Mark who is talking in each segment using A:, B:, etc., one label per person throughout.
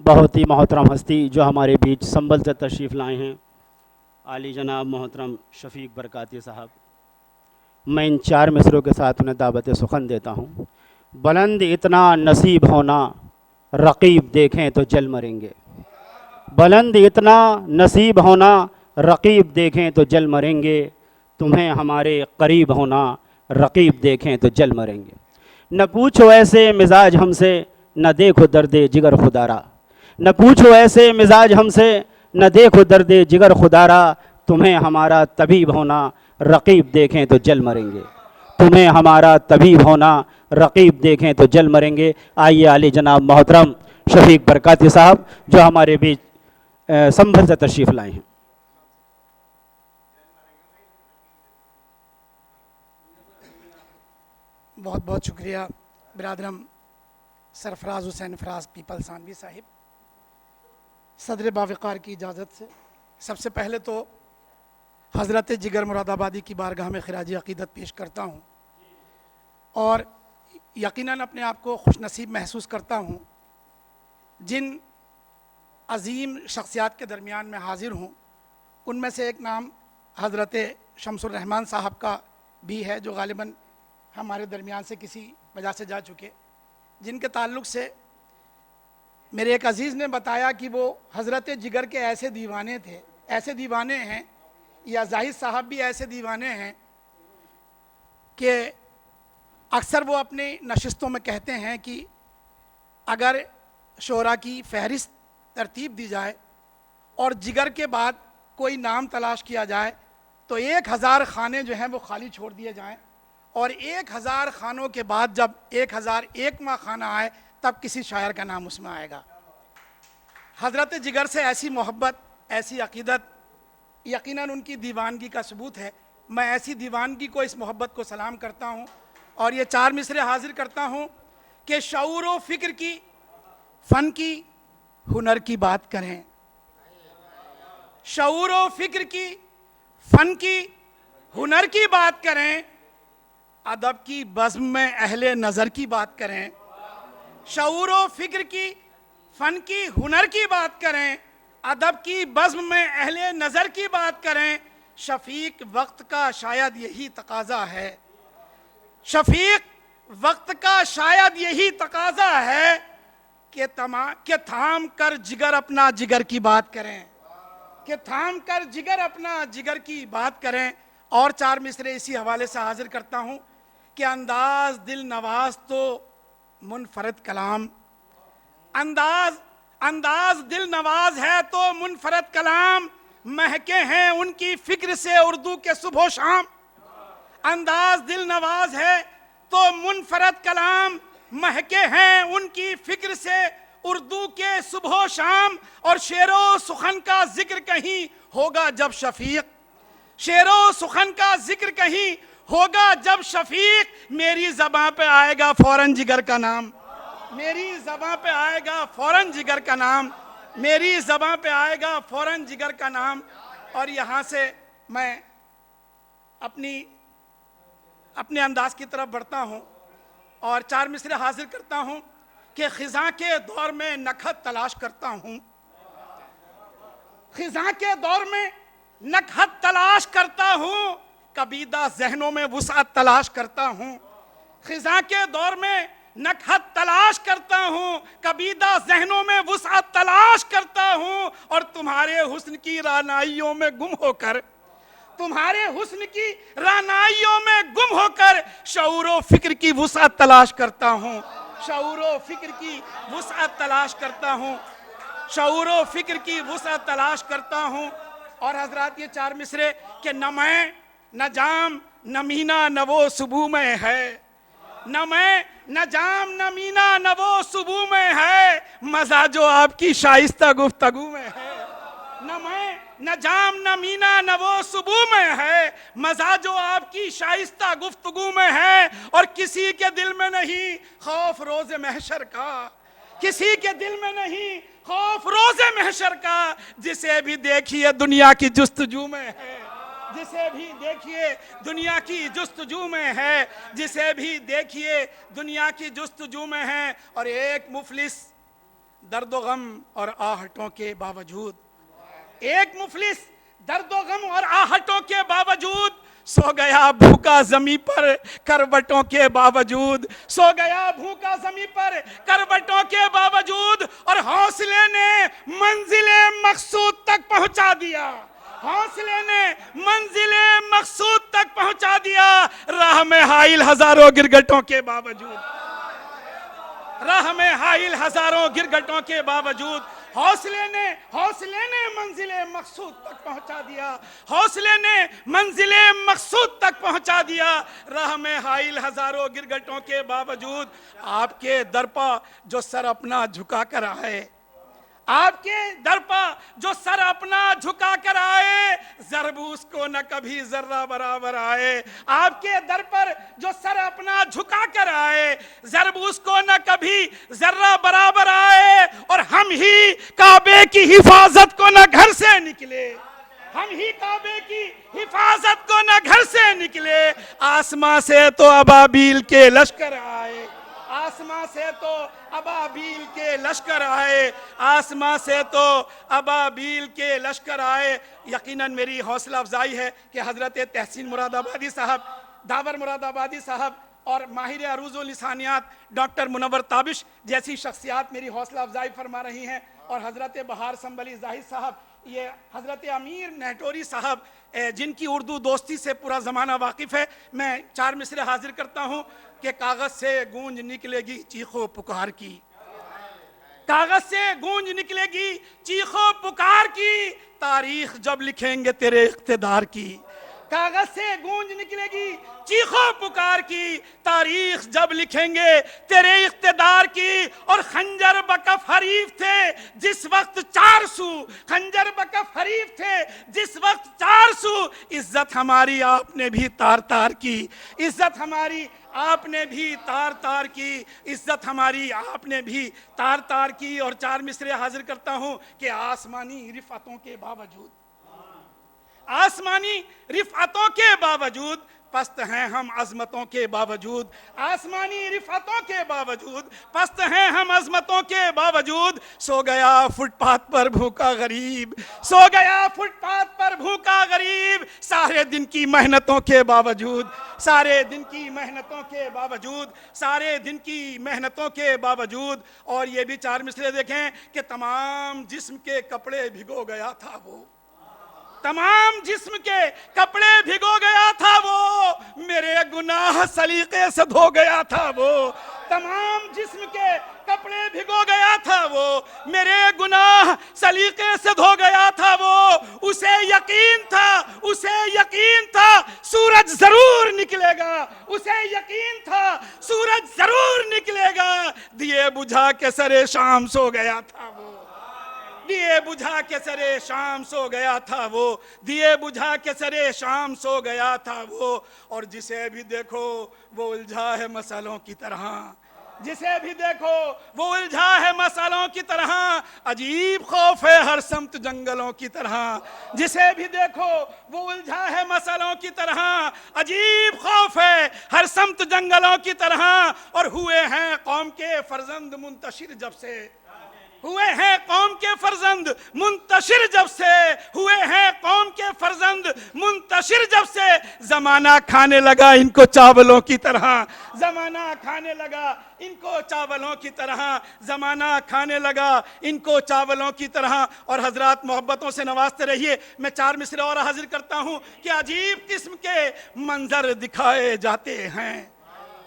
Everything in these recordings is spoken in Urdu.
A: بہت ہی محترم ہستی جو ہمارے بیچ سنبھل سے تشریف لائے ہیں، عالی جناب محترم شفیق برکاتی صاحب، میں ان 4 مصروں کے ساتھ انہیں دعوت سخن دیتا ہوں۔ بلند اتنا نصیب ہونا، رقیب دیکھیں تو جل مریں گے۔ بلند اتنا نصیب ہونا، رقیب دیکھیں تو جل مریں گے۔ تمہیں ہمارے قریب ہونا، رقیب دیکھیں تو جل مریں گے۔ نہ پوچھو ایسے مزاج ہم سے، نہ دیکھو درد جگر خدارا۔ نہ پوچھو ایسے مزاج ہم سے، نہ دیکھو درد جگر خدارا۔ تمہیں ہمارا طبیب ہونا، رقیب دیکھیں تو جل مریں گے۔ تمہیں ہمارا طبیب ہونا، رقیب دیکھیں تو جل مریں گے۔ آئیے عالی جناب محترم شفیق برکاتی صاحب جو ہمارے بیچ سنبھل سے تشریف لائے ہیں۔
B: بہت بہت شکریہ برادرم سرفراز حسین فراز پیپل ثانوی صاحب۔ صدر باوقار کی اجازت سے سب سے پہلے تو حضرت جگر مراد آبادی کی بارگاہ میں خراج عقیدت پیش کرتا ہوں، اور یقیناً اپنے آپ کو خوش نصیب محسوس کرتا ہوں جن عظیم شخصیات کے درمیان میں حاضر ہوں۔ ان میں سے ایک نام حضرت شمس الرحمن صاحب کا بھی ہے جو غالباً ہمارے درمیان سے کسی وجہ سے جا چکے، جن کے تعلق سے میرے ایک عزیز نے بتایا کہ وہ حضرت جگر کے ایسے دیوانے تھے، ایسے دیوانے ہیں، یا زاہد صاحب بھی ایسے دیوانے ہیں کہ اکثر وہ اپنی نشستوں میں کہتے ہیں کہ اگر شعراء کی فہرست ترتیب دی جائے اور جگر کے بعد کوئی نام تلاش کیا جائے تو 1000 خانے جو ہیں وہ خالی چھوڑ دیے جائیں، اور 1000 خانوں کے بعد جب 1001واں خانہ آئے تب کسی شاعر کا نام اس میں آئے گا۔ حضرت جگر سے ایسی محبت، ایسی عقیدت یقیناً ان کی دیوانگی کا ثبوت ہے۔ میں ایسی دیوانگی کو، اس محبت کو سلام کرتا ہوں، اور یہ 4 مصرے حاضر کرتا ہوں کہ شعور و فکر کی، فن کی، ہنر کی بات کریں۔ شعور و فکر کی، فن کی، ہنر کی بات کریں، ادب کی بزم میں اہل نظر کی بات کریں۔ شعور و فکر کی، فن کی، ہنر کی بات کریں، ادب کی بزم میں اہل نظر کی بات کریں۔ شفیق وقت کا شاید یہی تقاضا ہے، شفیق وقت کا شاید یہی تقاضا ہے کہ تھام کر جگر اپنا جگر کی بات کریں، کہ تھام کر جگر اپنا جگر کی بات کریں۔ اور 4 مصرے اسی حوالے سے حاضر کرتا ہوں کہ انداز دل نواز تو منفرد کلام، انداز دل نواز ہے تو منفرد کلام، مہکے ہیں ان کی فکر سے اردو کے صبح و شام۔ انداز دل نواز ہے تو منفرد کلام، مہکے ہیں ان کی فکر سے اردو کے صبح و شام۔ اور شعر و سخن کا ذکر کہیں ہوگا جب شفیق، شعر و سخن کا ذکر کہیں ہوگا جب شفیق، میری زباں پہ آئے گا فوراً جگر کا نام، میری زباں پہ آئے گا فوراً جگر کا نام، میری زباں پہ آئے گا فوراً جگر کا نام۔ اور یہاں سے میں اپنے انداز کی طرف بڑھتا ہوں اور 4 مصرے حاضر کرتا ہوں کہ خزاں کے دور میں نکہت تلاش کرتا ہوں، خزاں کے دور میں نکہت تلاش کرتا ہوں، کبیدہ ذہنوں میں وسعت تلاش کرتا ہوں۔ خزاں کے دور میں نکہت تلاش کرتا ہوں، کبیدہ ذہنوں میں وسعت تلاش کرتا ہوں، اور تمہارے حسن کی رعنائیوں میں گم ہو کر، تمہارے حسن کی رعنائیوں میں گم ہو کر شعور و فکر کی وسعت تلاش کرتا ہوں، شعور و فکر کی وسعت تلاش کرتا ہوں، شعور و فکر کی وسعت تلاش کرتا ہوں۔ اور حضرات یہ 4 مصرے کہ نہ میں نہ جام نہ مینا نہ وہ صبح میں ہے، نہ میں نہ جام نہ مینا نہ وہ صبح میں ہے، مزہ جو آپ کی شائستہ گفتگو میں ہے۔ نہ میں نہ جام نہ مینا نہ وہ صبح میں ہے، مزہ جو آپ کی شائستہ گفتگو میں ہے۔ اور کسی کے دل میں نہیں خوف روز محشر کا، کسی کے دل میں نہیں خوف روز محشر کا، جسے بھی دیکھیے دنیا کی جستجو میں ہے، جسے بھی دیکھیے دنیا کی جستجو میں ہے، جسے بھی دیکھیے دنیا کی جستجو میں ہے۔ اور ایک مفلس درد و غم اور آہٹوں کے باوجود، ایک مفلس درد و غم اور آہٹوں کے باوجود سو گیا بھوکا زمیں پر کروٹوں کے باوجود، سو گیا بھوکا زمیں پر کروٹوں کے باوجود، اور حوصلے نے منزل مقصود تک پہنچا دیا، حوصلے نے منزل مقصود تک پہنچا دیا، راہ میں حائل ہزاروں گرگٹوں کے باوجود، راہ میں حائل ہزاروں گرگٹوں کے باوجود، حوصلے نے منزل مقصود تک پہنچا دیا، حوصلے نے منزل مقصود تک پہنچا دیا، راہ میں حائل ہزاروں گرگٹوں کے باوجود، آپ کے در پا جو سر اپنا جھکا کر آئے، آپ کے در پا جو سر اپنا جھکا کر آئے، ضرب اس کو نہ کبھی ذرہ برابر آئے، آپ کے در پر جو سر اپنا جھکا کر آئے، ضرب اس کو نہ کبھی ذرہ برابر آئے، اور ہم ہی کعبے کی حفاظت کو نہ گھر سے نکلے، ہم ہی کعبے کی حفاظت کو نہ گھر سے نکلے، آسمان سے تو ابابیل کے لشکر آئے، آسمان سے تو ابابیل کے لشکر آئے، آسمان سے تو ابابیل کے لشکر آئے۔ یقیناً میری حوصلہ افزائی ہے کہ حضرت تحسین مراد آبادی صاحب، داور مراد آبادی صاحب اور ماہر عروض و لسانیات ڈاکٹر منور تابش جیسی شخصیات میری حوصلہ افزائی فرما رہی ہیں، اور حضرت بہار سنبلی زاہد صاحب، یہ حضرت امیر نہٹوری صاحب جن کی اردو دوستی سے پورا زمانہ واقف ہے، میں 4 مصرے حاضر کرتا ہوں کہ کاغذ سے گونج نکلے گی چیخ و پکار کی، کاغذ سے گونج نکلے گی چیخ و پکار کی، تاریخ جب لکھیں گے تیرے اقتدار کی، کاغذ سے گونج نکلے گی چیخ و پکار کی، تاریخ جب لکھیں گے تیرے اقتدار کی، اور خنجر بکف حریف تھے جس وقت 400، خنجر بکف حریف تھے جس وقت 400، عزت ہماری آپ نے بھی تار تار کی، عزت ہماری آپ نے بھی تار تار کی، عزت ہماری آپ نے بھی تار تار کی۔ اور 4 مصرے حاضر کرتا ہوں کہ آسمانی رفعتوں کے باوجود، آسمانی رفعتوں کے باوجود پست ہیں ہم عظمتوں کے باوجود، آسمانی رفعتوں کے باوجود پست ہیں ہم عظمتوں کے باوجود، سو گیا فٹ پاتھ پر بھوکا غریب، سو گیا فٹ پاتھ پر بھوکا غریب، سارے دن کی محنتوں کے باوجود، سارے دن کی محنتوں کے باوجود، سارے دن کی محنتوں کے باوجود۔ اور یہ بھی 4 مصرے دیکھیں کہ تمام جسم کے کپڑے بھگو گیا تھا وہ، تمام جسم کے کپڑے بھگو گیا تھا وہ، میرے گناہ سلیقے سے دھو گیا تھا وہ، تمام جسم کے کپڑے بھگو گیا تھا وہ، میرے گناہ سلیقے سے دھو گیا تھا وہ، اسے یقین تھا، اسے یقین تھا سورج ضرور نکلے گا، اسے یقین تھا سورج ضرور نکلے گا، دیے بجھا کے سرے شام سو گیا تھا وہ، دیے بجھا کے سرے شام سو گیا تھا وہ، دیے بجھا کے سرے شام سو گیا تھا وہ، اور جسے بھی دیکھو وہ الجھا ہے مسئلوں کی طرح، جسے بھی دیکھو وہ الجھا ہے مسئلوں کی طرح، عجیب خوف ہے ہر سمت جنگلوں کی طرح، جسے بھی دیکھو وہ الجھا ہے مسئلوں کی طرح، عجیب خوف ہے ہر سمت جنگلوں کی طرح، اور ہوئے ہیں قوم کے فرزند منتشر جب سے، ہوئے ہیں قوم کے فرزند منتشر جب سے، ہوئے ہیں قوم کے فرزند منتشر جب سے، زمانہ کھانے لگا ان کو چاولوں کی طرح، زمانہ کھانے لگا ان کو چاولوں کی طرح، زمانہ کھانے لگا ان کو چاولوں کی طرح۔ اور حضرات محبتوں سے نوازتے رہیے، میں 4 مصرے اور حاضر کرتا ہوں کہ عجیب قسم کے منظر دکھائے جاتے ہیں،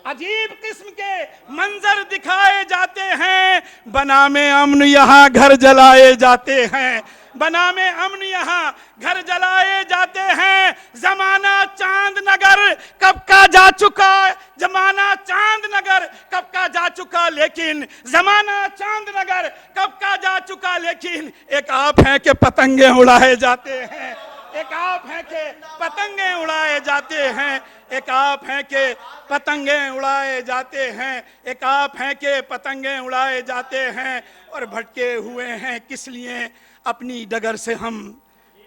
B: عجیب قسم کے منظر دکھائے جاتے ہیں، بنام امن یہاں گھر جلائے جاتے ہیں، بنام امن یہاں گھر جلائے جاتے ہیں، زمانہ چاند نگر کب کا جا چکا، زمانہ چاند نگر کب کا جا چکا، لیکن زمانہ چاند نگر کب کا جا چکا، لیکن ایک آپ ہیں کہ پتنگیں اڑائے جاتے ہیں، ایک آپ ہیں کہ پتنگیں اڑائے جاتے ہیں، ایک آپ ہیں کہ پتنگیں اڑائے جاتے ہیں، ایک آپ ہیں کہ پتنگیں اڑائے جاتے ہیں، اور بھٹکے ہوئے ہیں کس لیے اپنی ڈگر سے ہم،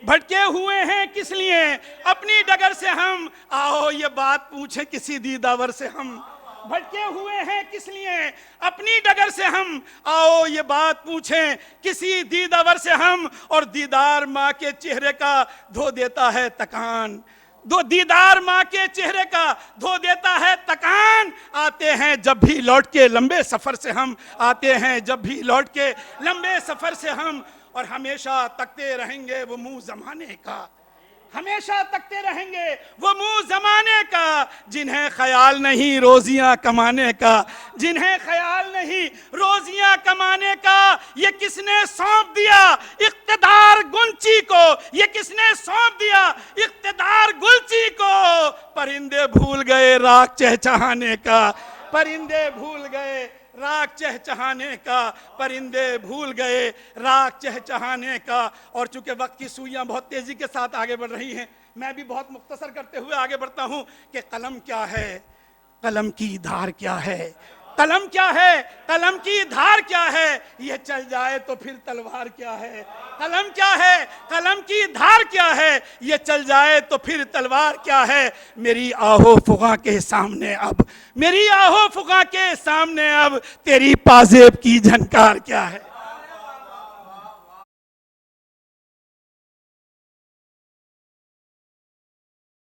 B: بھٹکے ہوئے ہیں کس لیے اپنی ڈگر سے ہم، آؤ یہ بات پوچھیں کسی دیداور سے ہم،
C: بھٹکے ہوئے ہیں کس لیے اپنی ڈگر سے ہم، آؤ یہ بات پوچھیں کسی دیدار سے ہم، اور دیدار ماں کے چہرے کا دھو دیتا ہے تکان، دیدار ماں کے چہرے کا دھو دیتا ہے تکان، آتے ہیں جب بھی لوٹ کے لمبے سفر سے ہم، آتے ہیں جب بھی لوٹ کے لمبے سفر سے ہم، اور ہمیشہ تکتے رہیں گے وہ منہ زمانے کا، ہمیشہ تکتے رہیں گے وہ منہ زمانے کا، جنہیں خیال نہیں روزیاں کمانے کا، جنہیں خیال نہیں روزیاں کمانے کا، یہ کس نے سونپ دیا اقتدار گنچی کو، یہ کس نے سونپ دیا اقتدار گلچی کو، پرندے بھول گئے راگ چہچہانے کا، پرندے بھول گئے راگ چہچہانے کا، پرندے بھول گئے راگ چہچہانے کا۔ اور چونکہ وقت کی سوئیاں بہت تیزی کے ساتھ آگے بڑھ رہی ہیں، میں بھی بہت مختصر کرتے ہوئے آگے بڑھتا ہوں کہ قلم کیا ہے، قلم کی دھار کیا ہے، قلم کیا ہے، قلم کی دھار کیا ہے، یہ چل جائے تو پھر تلوار کیا ہے، قلم کیا ہے، قلم کی دھار کیا ہے، یہ چل جائے تو پھر تلوار کیا ہے، میری آہو فغاں کے سامنے اب، میری آہو فغاں کے سامنے اب تیری پازیب کی جھنکار کیا ہے۔